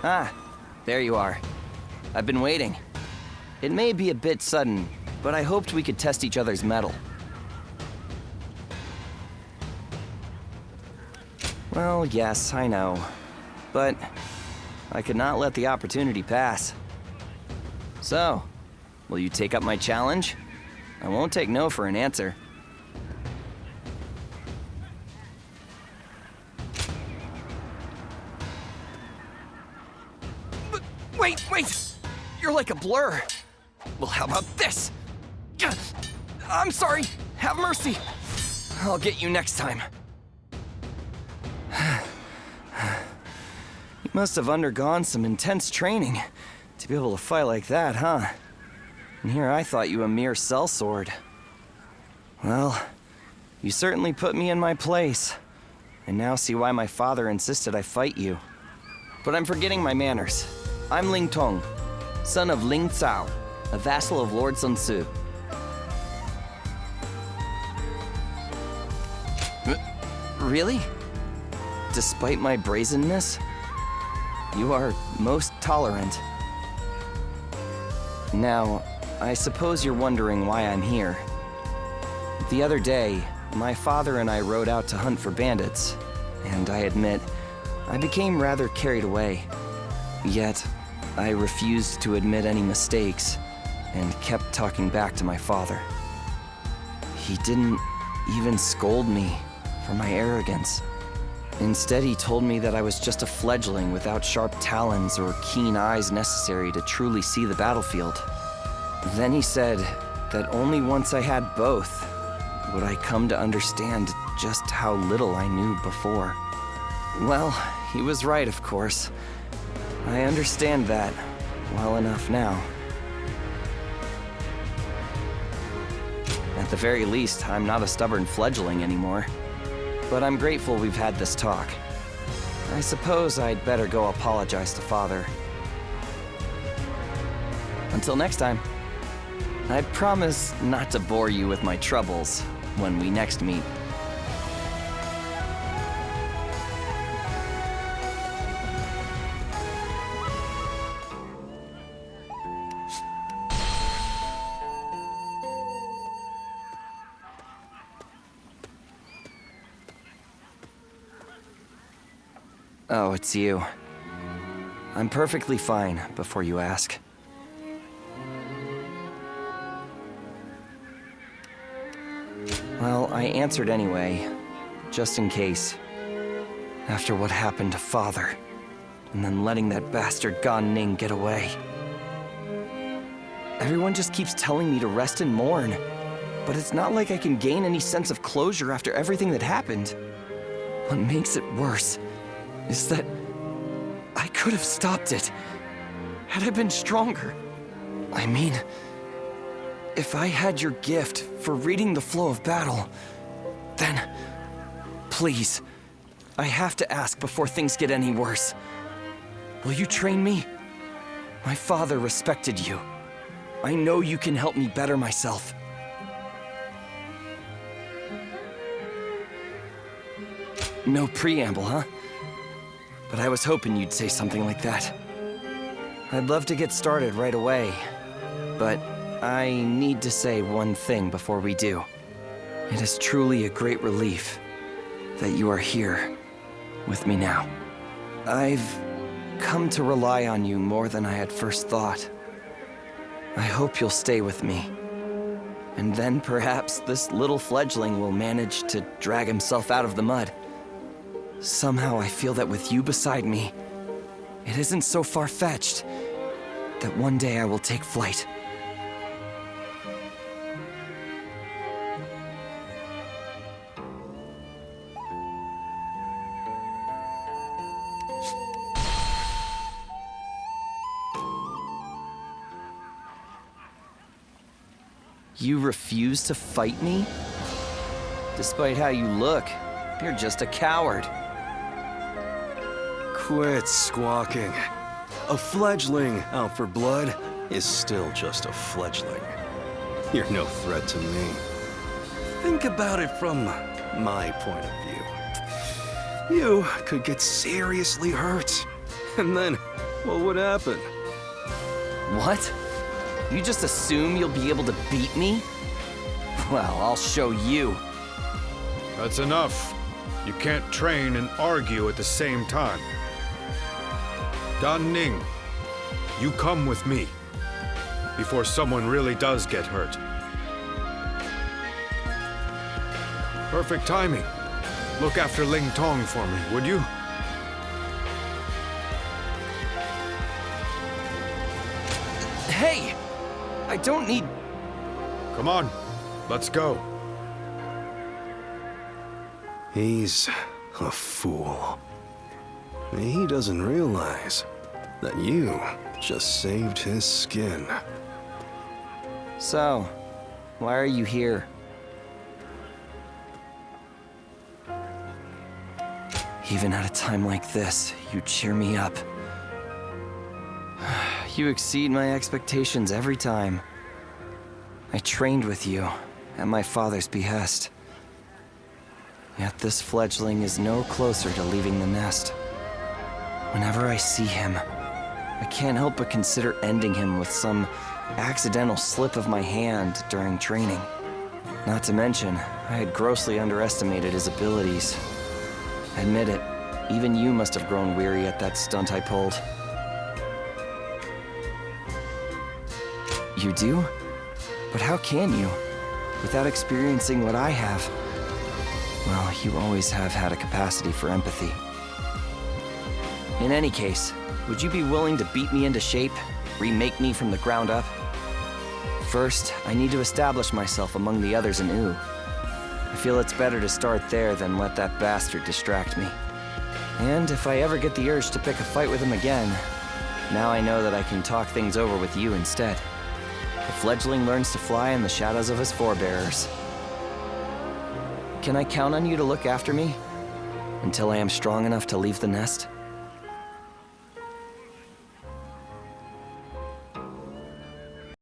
Ah, there you are. I've been waiting. It may be a bit sudden, but I hoped we could test each other's mettle. Well, yes, I know. But I could not let the opportunity pass. So, will you take up my challenge? I won't take no for an answer. Wait! You're like a blur. Well, how about this? I'm sorry. Have mercy. I'll get you next time. You must have undergone some intense training to be able to fight like that, huh? And here I thought you a mere sellsword. Well, you certainly put me in my place. I now see why my father insisted I fight you. But I'm forgetting my manners. I'm Ling Tong, son of Ling Cao, a vassal of Lord Sun Tzu. Really? Despite my brazenness, you are most tolerant. Now, I suppose you're wondering why I'm here. The other day, my father and I rode out to hunt for bandits, and I admit, I became rather carried away. Yet, I refused to admit any mistakes, and kept talking back to my father. He didn't even scold me for my arrogance. Instead, he told me that I was just a fledgling without sharp talons or keen eyes necessary to truly see the battlefield. Then he said that only once I had both would I come to understand just how little I knew before. Well, he was right, of course. I understand that well enough now. At the very least, I'm not a stubborn fledgling anymore. But I'm grateful we've had this talk. I suppose I'd better go apologize to Father. Until next time, I promise not to bore you with my troubles when we next meet. Oh, it's you. I'm perfectly fine, before you ask. Well, I answered anyway, just in case. After what happened to Father, and then letting that bastard Gan Ning get away. Everyone just keeps telling me to rest and mourn, but it's not like I can gain any sense of closure after everything that happened. What makes it worse is that I could have stopped it, had I been stronger. I mean, if I had your gift for reading the flow of battle, then, please, I have to ask before things get any worse. Will you train me? My father respected you. I know you can help me better myself. No preamble, huh? But I was hoping you'd say something like that. I'd love to get started right away, but I need to say one thing before we do. It is truly a great relief that you are here with me now. I've come to rely on you more than I had first thought. I hope you'll stay with me. And then perhaps this little fledgling will manage to drag himself out of the mud. Somehow I feel that with you beside me, it isn't so far-fetched that one day I will take flight. You refuse to fight me? Despite how you look, you're just a coward. Quit squawking. A fledgling out for blood is still just a fledgling. You're no threat to me. Think about it from my point of view. You could get seriously hurt, and then What would happen? What? You just assume you'll be able to beat me? Well, I'll show you. That's enough. You can't train and argue at the same time. Gan Ning, you come with me before someone really does get hurt. Perfect timing. Look after Ling Tong for me, would you? Hey! I don't need... Come on, let's go. He's a fool. He doesn't realize that you just saved his skin. So, why are you here? Even at a time like this, you cheer me up. You exceed my expectations every time. I trained with you, at my father's behest. Yet this fledgling is no closer to leaving the nest. Whenever I see him, I can't help but consider ending him with some accidental slip of my hand during training. Not to mention, I had grossly underestimated his abilities. Admit it, even you must have grown weary at that stunt I pulled. You do? But how can you, without experiencing what I have? Well, you always have had a capacity for empathy. In any case, would you be willing to beat me into shape, remake me from the ground up? First, I need to establish myself among the others in Wu. I feel it's better to start there than let that bastard distract me. And if I ever get the urge to pick a fight with him again, now I know that I can talk things over with you instead. The fledgling learns to fly in the shadows of his forebearers. Can I count on you to look after me? Until I am strong enough to leave the nest?